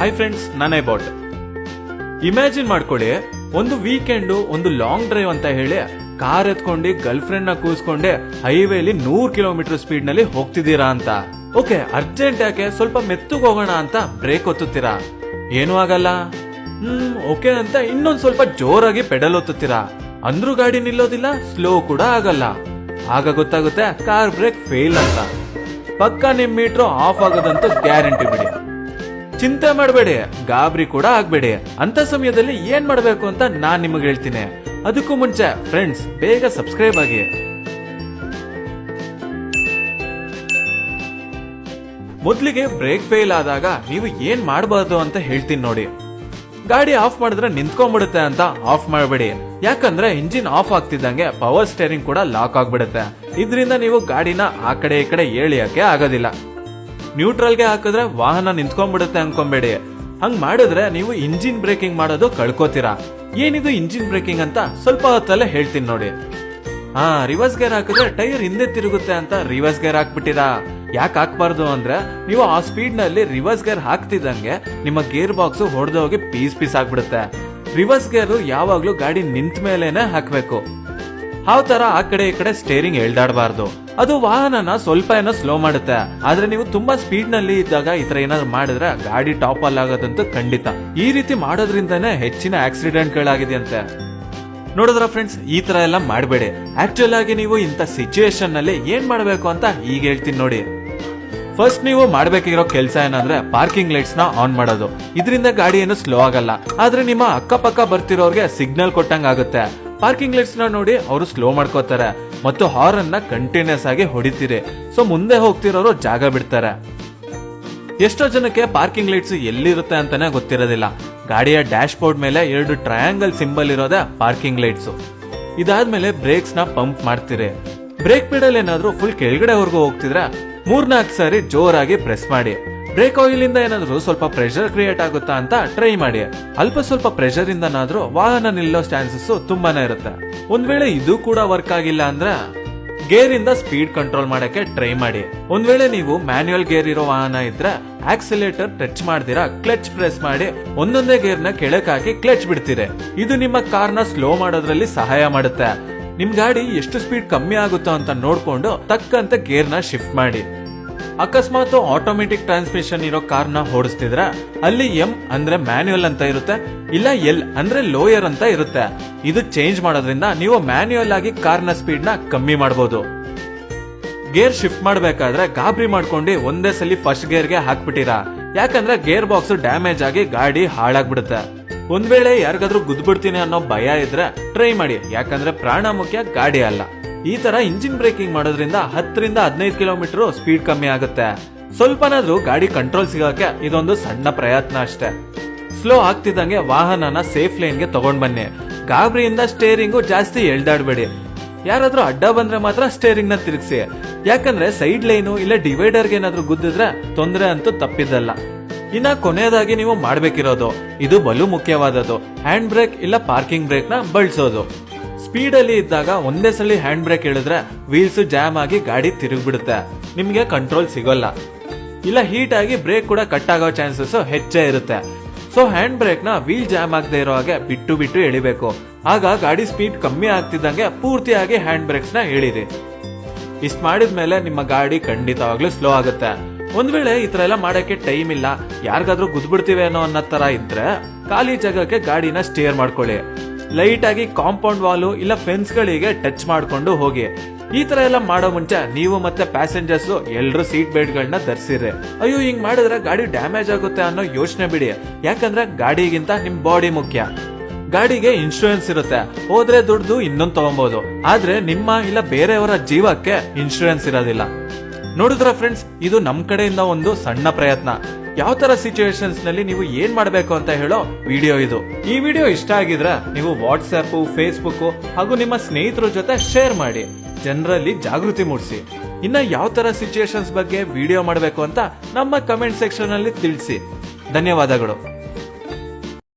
Hi friends, ನಾನೇ bot. Imagine ಮಾಡ್ಕೊಳ್ಳಿ, ಒಂದು ವೀಕೆಂಡ್ ಒಂದು ಲಾಂಗ್ ಡ್ರೈವ್ ಅಂತ ಹೇಳಿ ಕಾರ್ ಎತ್ಕೊಂಡು ಗರ್ಲ್ ಫ್ರೆಂಡ್ ನ ಕೂರಿಸ್ಕೊಂಡೆ ಹೈವೇಲಿ 100 ಕಿಲೋಮೀಟರ್ ಸ್ಪೀಡ್ ನಲ್ಲಿ ಹೋಗ್ತಿದ್ದೀರಾ ಅಂತ. ಓಕೆ, ಅರ್ಜೆಂಟ್ ಯಾಕೆ, ಸ್ವಲ್ಪ ಮೆತ್ತಗೆ ಹೋಗೋಣ ಅಂತ ಬ್ರೇಕ್ ಒತ್ತುತ್ತೀರಾ, ಏನೂ ಆಗಲ್ಲ. ಓಕೆ ಅಂತ ಇನ್ನೊಂದ್ ಸ್ವಲ್ಪ ಜೋರಾಗಿ ಪೆಡಲ್ ಒತ್ತುತ್ತೀರಾ, ಅಂದ್ರೂ ಗಾಡಿ ನಿಲ್ಲೋದಿಲ್ಲ, ಸ್ಲೋ ಕೂಡ ಆಗಲ್ಲ. ಆಗ ಗೊತ್ತಾಗುತ್ತೆ ಕಾರ್ ಬ್ರೇಕ್ ಫೇಲ್ ಅಂತ. ಪಕ್ಕ ನಿಮ್ ಮೀಟರ್ ಆಫ್ ಆಗೋದಂತೂ ಗ್ಯಾರಂಟಿ ಬಿಡಿ. ಚಿಂತೆ ಮಾಡಬೇಡಿ, ಗಾಬರಿ ಕೂಡ ಆಗ್ಬೇಡಿ. ಅಂತ ಸಮಯದಲ್ಲಿ ಏನ್ ಮಾಡ್ಬೇಕು ಅಂತ ನಾನ್ ನಿಮಗೆ ಹೇಳ್ತೀನಿ. ಅದಕ್ಕೂ ಮುಂಚೆ ಫ್ರೆಂಡ್ಸ್, ಬೇಗ ಸಬ್ಸ್ಕ್ರೈಬ್ ಆಗಿ. ಮೊದ್ಲಿಗೆ ಬ್ರೇಕ್ ಫೇಲ್ ಆದಾಗ ನೀವು ಏನ್ ಮಾಡಬಾರ್ದು ಅಂತ ಹೇಳ್ತೀನಿ ನೋಡಿ. ಗಾಡಿ ಆಫ್ ಮಾಡಿದ್ರೆ ನಿಂತ್ಕೊಂಡ್ಬಿಡುತ್ತೆ ಅಂತ ಆಫ್ ಮಾಡಬೇಡಿ. ಯಾಕಂದ್ರೆ ಇಂಜಿನ್ ಆಫ್ ಆಗ್ತಿದ್ದಂಗೆ ಪವರ್ ಸ್ಟೇರಿಂಗ್ ಕೂಡ ಲಾಕ್ ಆಗ್ಬಿಡುತ್ತೆ. ಇದರಿಂದ ನೀವು ಗಾಡಿನ ಆ ಕಡೆ ಈ ಕಡೆ ಏಳಿಯಕ್ಕೆ ಆಗೋದಿಲ್ಲ. ನ್ಯೂಟ್ರಲ್ಗೆ ಹಾಕಿದ್ರೆ ವಾಹನ ನಿಂತ್ಕೊಂಡ್ಬಿಡುತ್ತೆ ಅನ್ಕೊಂಬೇಡಿ. ಹಂಗ್ ಮಾಡಿದ್ರೆ ನೀವು ಇಂಜಿನ್ ಬ್ರೇಕಿಂಗ್ ಮಾಡೋದು ಕಳ್ಕೋತೀರಾ. ಏನಿದು ಇಂಜಿನ್ ಬ್ರೇಕಿಂಗ್ ಅಂತ ಸ್ವಲ್ಪ ಹೊತ್ತಲ್ಲೇ ಹೇಳ್ತೀನಿ ನೋಡಿ. ರಿವರ್ಸ್ ಗೇರ್ ಹಾಕಿದ್ರೆ ಟೈರ್ ಹಿಂದೆ ತಿರುಗುತ್ತೆ ಅಂತ ರಿವರ್ಸ್ ಗೇರ್ ಹಾಕ್ಬಿಟ್ಟಿರಾ. ಯಾಕೆ ಹಾಕ್ಬಾರ್ದು ಅಂದ್ರೆ, ನೀವು ಆ ಸ್ಪೀಡ್ ನಲ್ಲಿ ರಿವರ್ಸ್ ಗೇರ್ ಹಾಕ್ತಿದ್ದಂಗೆ ನಿಮ್ಮ ಗೇರ್ ಬಾಕ್ಸ್ ಹೊಡೆದೋಗಿ ಪೀಸ್ ಪೀಸ್ ಆಗ್ಬಿಡುತ್ತೆ. ರಿವರ್ಸ್ ಗೇರ್ ಯಾವಾಗ್ಲೂ ಗಾಡಿ ನಿಂತ ಮೇಲೇನೆ ಹಾಕ್ಬೇಕು. ಯಾವ ತರ ಆ ಕಡೆ ಈ ಕಡೆ ಸ್ಟೇರಿಂಗ್ ಎಳ್ದಾಡಬಾರ್ದು. ಅದು ವಾಹನನ ಸ್ವಲ್ಪ ಏನೋ ಸ್ಲೋ ಮಾಡುತ್ತೆ. ಆದ್ರೆ ನೀವು ತುಂಬಾ ಸ್ಪೀಡ್ ನಲ್ಲಿ ಇದ್ದಾಗ ಈ ತರ ಏನಾದ್ರು ಮಾಡಿದ್ರೆ ಗಾಡಿ ಟಾಪ್ ಅಲ್ಲಿ ಆಗೋದಂತೂ ಖಂಡಿತ. ಈ ರೀತಿ ಮಾಡೋದ್ರಿಂದಾನೇ ಹೆಚ್ಚಿನ ಆಕ್ಸಿಡೆಂಟ್ ಗಳಾಗಿದೆ ಅಂತೆ. ನೋಡಿದ್ರ ಫ್ರೆಂಡ್ಸ್, ಈ ತರ ಎಲ್ಲ ಮಾಡಬೇಡಿ. ಆಕ್ಚುಲ್ ಆಗಿ ನೀವು ಇಂಥ ಸಿಚುಯೇಷನ್ ನಲ್ಲಿ ಏನ್ ಮಾಡ್ಬೇಕು ಅಂತ ಈಗ ಹೇಳ್ತೀನಿ ನೋಡಿ. ಫಸ್ಟ್ ನೀವು ಮಾಡ್ಬೇಕಿರೋ ಕೆಲಸ ಏನಂದ್ರೆ ಪಾರ್ಕಿಂಗ್ ಲೈಟ್ಸ್ ನ ಆನ್ ಮಾಡೋದು. ಇದರಿಂದ ಗಾಡಿ ಏನು ಸ್ಲೋ ಆಗಲ್ಲ, ಆದ್ರೆ ನಿಮ್ಮ ಅಕ್ಕಪಕ್ಕ ಬರ್ತಿರೋರ್ಗೆ ಸಿಗ್ನಲ್ ಕೊಟ್ಟಂಗ ಆಗುತ್ತೆ. ಪಾರ್ಕಿಂಗ್ ಲೈಟ್ಸ್ ನ ನೋಡಿ ಅವರು ಸ್ಲೋ ಮಾಡ್ಕೋತಾರೆ ಮತ್ತು ಹಾರ್ನ್ ನ ಕಂಟಿನ್ಯೂಸ್ ಆಗಿ ಹೊಡಿತೀರಿ. ಸೊ ಮುಂದೆ ಹೋಗ್ತಿರೋರು ಜಾಗ ಬಿಡ್ತಾರೆ. ಎಷ್ಟೋ ಜನಕ್ಕೆ ಪಾರ್ಕಿಂಗ್ ಲೈಟ್ಸ್ ಎಲ್ಲಿರುತ್ತೆ ಅಂತಾನೆ ಗೊತ್ತಿರೋದಿಲ್ಲ. ಗಾಡಿಯ ಡ್ಯಾಶ್ ಬೋರ್ಡ್ ಮೇಲೆ 2 ಟ್ರಯಾಂಗಲ್ ಸಿಂಬಲ್ ಇರೋದೇ ಪಾರ್ಕಿಂಗ್ ಲೈಟ್ಸ್. ಇದಾದ್ಮೇಲೆ ಬ್ರೇಕ್ಸ್ ನ ಪಂಪ್ ಮಾಡ್ತೀರಿ. ಬ್ರೇಕ್ ಪೆಡಲ್ ಏನಾದ್ರೂ ಫುಲ್ ಕೆಳಗಡೆವರೆಗೂ ಹೋಗ್ತಿದ್ರೆ 3-4 ಸಾರಿ ಜೋರಾಗಿ ಪ್ರೆಸ್ ಮಾಡಿ. ಬ್ರೇಕ್ ಆಯಿಲ್ ಇಂದ ಏನಾದ್ರೂ ಸ್ವಲ್ಪ ಪ್ರೆಷರ್ ಕ್ರಿಯೇಟ್ ಆಗುತ್ತಾ ಅಂತ ಟ್ರೈ ಮಾಡಿ. ಅಲ್ಪ ಸ್ವಲ್ಪ ಪ್ರೆಷರ್ ಇಂದನಾದ್ರೂ ವಾಹನ ನಿಲ್ಲೋ ಚಾನ್ಸಸ್ ತುಂಬಾನೇ ಇರುತ್ತೆ. ಒಂದ್ ವೇಳೆ ಇದು ಕೂಡ ವರ್ಕ್ ಆಗಿಲ್ಲ ಅಂದ್ರೆ ಗೇರ್ ಇಂದ ಸ್ಪೀಡ್ ಕಂಟ್ರೋಲ್ ಮಾಡಕ್ಕೆ ಟ್ರೈ ಮಾಡಿ. ಒಂದ್ ವೇಳೆ ನೀವು ಮ್ಯಾನ್ಯುಯಲ್ ಗೇರ್ ಇರೋ ವಾಹನ ಇದ್ರೆ ಆಕ್ಸಿಲೇಟರ್ ಟಚ್ ಮಾಡ್ದಿರಾ ಕ್ಲಚ್ ಪ್ರೆಸ್ ಮಾಡಿ ಒಂದೊಂದೇ ಗೇರ್ ನ ಕೆಳಕ್ ಹಾಕಿ ಕ್ಲಚ್ ಬಿಡ್ತೀರಿ. ಇದು ನಿಮ್ಮ ಕಾರ್ ನ ಸ್ಲೋ ಮಾಡೋದ್ರಲ್ಲಿ ಸಹಾಯ ಮಾಡುತ್ತೆ. ನಿಮ್ ಗಾಡಿ ಎಷ್ಟು ಸ್ಪೀಡ್ ಕಮ್ಮಿ ಆಗುತ್ತೋ ಅಂತ ನೋಡ್ಕೊಂಡು ತಕ್ಕಂತೆ ಗೇರ್ ನ ಶಿಫ್ಟ್ ಮಾಡಿ. ಅಕಸ್ಮಾತ್ ಆಟೋಮೆಟಿಕ್ ಟ್ರಾನ್ಸ್ಮಿಷನ್ ಇರೋ ಕಾರ್ ನ ಓಡಿಸ್ತಿದ್ರ ಅಲ್ಲಿ ಎಂ ಅಂದ್ರೆ ಮ್ಯಾನ್ಯುಯಲ್ ಅಂತ ಇರುತ್ತೆ, ಇಲ್ಲ ಎಲ್ ಅಂದ್ರೆ ಲೋಯರ್ ಅಂತ ಇರುತ್ತೆ. ಇದು ಚೇಂಜ್ ಮಾಡೋದ್ರಿಂದ ನೀವು ಮ್ಯಾನ್ಯುಯಲ್ ಆಗಿ ಕಾರ್ ನ ಸ್ಪೀಡ್ ನ ಕಮ್ಮಿ ಮಾಡಬಹುದು. ಗೇರ್ ಶಿಫ್ಟ್ ಮಾಡ್ಬೇಕಾದ್ರೆ ಗಾಬರಿ ಮಾಡ್ಕೊಂಡು ಒಂದೇ ಸಲ ಫಸ್ಟ್ ಗೇರ್ ಗೆ ಹಾಕ್ಬಿಟ್ಟಿರಾ. ಯಾಕಂದ್ರೆ ಗೇರ್ ಬಾಕ್ಸ್ ಡ್ಯಾಮೇಜ್ ಆಗಿ ಗಾಡಿ ಹಾಳಾಗ್ಬಿಡುತ್ತೆ. ಒಂದ್ ವೇಳೆ ಯಾರಿಗಾದ್ರೂ ಗುದ್ಬಿಡ್ತೀನಿ ಅನ್ನೋ ಭಯ ಇದ್ರೆ ಟ್ರೈ ಮಾಡಿ. ಯಾಕಂದ್ರೆ ಪ್ರಾಣ ಮುಖ್ಯ, ಗಾಡಿ ಅಲ್ಲ. ಈ ತರ ಇಂಜಿನ್ ಬ್ರೇಕಿಂಗ್ ಮಾಡೋದ್ರಿಂದ 10-15 ಕಿಲೋಮೀಟರ್ ಸ್ಪೀಡ್ ಕಮ್ಮಿ ಆಗುತ್ತೆ. ಸ್ವಲ್ಪನಾದ್ರೂ ಗಾಡಿ ಕಂಟ್ರೋಲ್ ಸಿಗೋಕೆ ಇದೊಂದು ಸಣ್ಣ ಪ್ರಯತ್ನ ಅಷ್ಟೇ. ಸ್ಲೋ ಆಗ್ತಿದ್ದಂಗೆ ವಾಹನನ ಸೇಫ್ ಲೈನ್ ಗೆ ತಗೊಂಡ್ ಬನ್ನಿ. ಗಾಬರಿಯಿಂದ ಸ್ಟೇರಿಂಗು ಜಾಸ್ತಿ ಎಳ್ದಾಡ್ಬೇಡಿ. ಯಾರಾದ್ರೂ ಅಡ್ಡ ಬಂದ್ರೆ ಮಾತ್ರ ಸ್ಟೇರಿಂಗ್ ನ ತಿರುಗಿಸಿ. ಯಾಕಂದ್ರೆ ಸೈಡ್ ಲೈನು ಇಲ್ಲ ಡಿವೈಡರ್ ಗೆ ಏನಾದ್ರೂ ಗುದ್ದಿದ್ರೆ ತೊಂದರೆ ಅಂತೂ ತಪ್ಪಿದ್ದಲ್ಲ. ಇನ್ನ ಕೊನೆಯದಾಗಿ ನೀವು ಮಾಡ್ಬೇಕಿರೋದು, ಇದು ಬಲು ಮುಖ್ಯವಾದದ್ದು, ಹ್ಯಾಂಡ್ ಬ್ರೇಕ್ ಇಲ್ಲ ಪಾರ್ಕಿಂಗ್ ಬ್ರೇಕ್ ನ ಬಳಸೋದು. ಸ್ಪೀಡ್ ಅಲ್ಲಿ ಇದ್ದಾಗ ಒಂದೇ ಸಲ ಹ್ಯಾಂಡ್ ಬ್ರೇಕ್ ಹೇಳಿದ್ರೆ ವೀಲ್ಸ್ ಜಾಮ್ ಆಗಿ ಗಾಡಿ ತಿರುಗ್ಬಿಡುತ್ತೆ, ನಿಮ್ಗೆ ಕಂಟ್ರೋಲ್ ಸಿಗೋಲ್ಲ. ಇಲ್ಲ ಹೀಟ್ ಆಗಿ ಬ್ರೇಕ್ ಕೂಡ ಕಟ್ ಆಗೋ ಚಾನ್ಸಸ್ ಹೆಚ್ಚೇ ಇರುತ್ತೆ. ಸೊ ಹ್ಯಾಂಡ್ ಬ್ರೇಕ್ ನ ವೀಲ್ ಜಾಮ್ ಆಗದೆ ಇರೋ ಹಾಗೆ ಬಿಟ್ಟು ಬಿಟ್ಟು ಎಳಿಬೇಕು. ಆಗ ಗಾಡಿ ಸ್ಪೀಡ್ ಕಮ್ಮಿ ಆಗ್ತಿದ್ದಂಗೆ ಪೂರ್ತಿಯಾಗಿ ಹ್ಯಾಂಡ್ ಬ್ರೇಕ್ಸ್ ನ ಎಳಿರಿ. ಇಷ್ಟ ಮಾಡಿದ್ಮೇಲೆ ನಿಮ್ಮ ಗಾಡಿ ಖಂಡಿತವಾಗ್ಲೂ ಸ್ಲೋ ಆಗುತ್ತೆ. ಒಂದ್ ವೇಳೆ ಈ ತರ ಎಲ್ಲ ಮಾಡಕ್ಕೆ ಟೈಮ್ ಇಲ್ಲ, ಯಾರಿಗಾದ್ರೂ ಗುದ್ಬಿಡ್ತೀವಿ ಅನ್ನೋ ತರ ಇದ್ರೆ ಖಾಲಿ ಜಾಗಕ್ಕೆ ಗಾಡಿನ ಸ್ಟೇರ್ ಮಾಡ್ಕೊಳ್ಳಿ. ಲೈಟ್ ಆಗಿ ಕಾಂಪೌಂಡ್ ವಾಲು ಇಲ್ಲ ಫೆನ್ಸ್ ಗಳಿಗೆ ಟಚ್ ಮಾಡ್ಕೊಂಡು ಹೋಗಿ. ಈ ತರ ಎಲ್ಲ ಮಾಡೋ ಮುಂಚೆ ನೀವು ಮತ್ತೆ ಪ್ಯಾಸೆಂಜರ್ಸ್ ಎಲ್ರು ಸೀಟ್ ಬೆಲ್ಟ್ ಗಳನ್ನ ಧರಿಸಿರಿ. ಅಯ್ಯೋ ಹಿಂಗ್ ಮಾಡಿದ್ರೆ ಗಾಡಿ ಡ್ಯಾಮೇಜ್ ಆಗುತ್ತೆ ಅನ್ನೋ ಯೋಚನೆ ಬಿಡಿ. ಯಾಕಂದ್ರೆ ಗಾಡಿಗಿಂತ ನಿಮ್ ಬಾಡಿ ಮುಖ್ಯ. ಗಾಡಿಗೆ ಇನ್ಶೂರೆನ್ಸ್ ಇರುತ್ತೆ, ಹೋದ್ರೆ ದುಡ್ಡು ಇನ್ನೊಂದು ತಗೊಬಹುದು. ಆದ್ರೆ ನಿಮ್ಮ ಇಲ್ಲ ಬೇರೆಯವರ ಜೀವಕ್ಕೆ ಇನ್ಶೂರೆನ್ಸ್ ಇರೋದಿಲ್ಲ. ನೋಡಿದ್ರ ಫ್ರೆಂಡ್ಸ್, ಇದು ನಮ್ ಕಡೆಯಿಂದ ಒಂದು ಸಣ್ಣ ಪ್ರಯತ್ನ. ಯಾವ ತರ ಸಿಚುವೇಶನ್ಸ್ ನಲ್ಲಿ ನೀವು ಏನ್ ಮಾಡ್ಬೇಕು ಅಂತ ಹೇಳೋ ವಿಡಿಯೋ ಇದು. ಈ ವಿಡಿಯೋ ಇಷ್ಟ ಆಗಿದ್ರೆ ನೀವು ವಾಟ್ಸ್ಆಪ್, ಫೇಸ್ಬುಕ್ ಹಾಗೂ ನಿಮ್ಮ ಸ್ನೇಹಿತರ ಜೊತೆ ಶೇರ್ ಮಾಡಿ. ಜನರಲ್ಲಿ ಜಾಗೃತಿ ಮೂಡಿಸಿ. ಇನ್ನ ಯಾವ ತರ ಸಿಚುವೇಶನ್ಸ್ ಬಗ್ಗೆ ವಿಡಿಯೋ ಮಾಡಬೇಕು ಅಂತ ನಮ್ಮ ಕಮೆಂಟ್ ಸೆಕ್ಷನ್ ಅಲ್ಲಿ ತಿಳಿಸಿ. ಧನ್ಯವಾದಗಳು.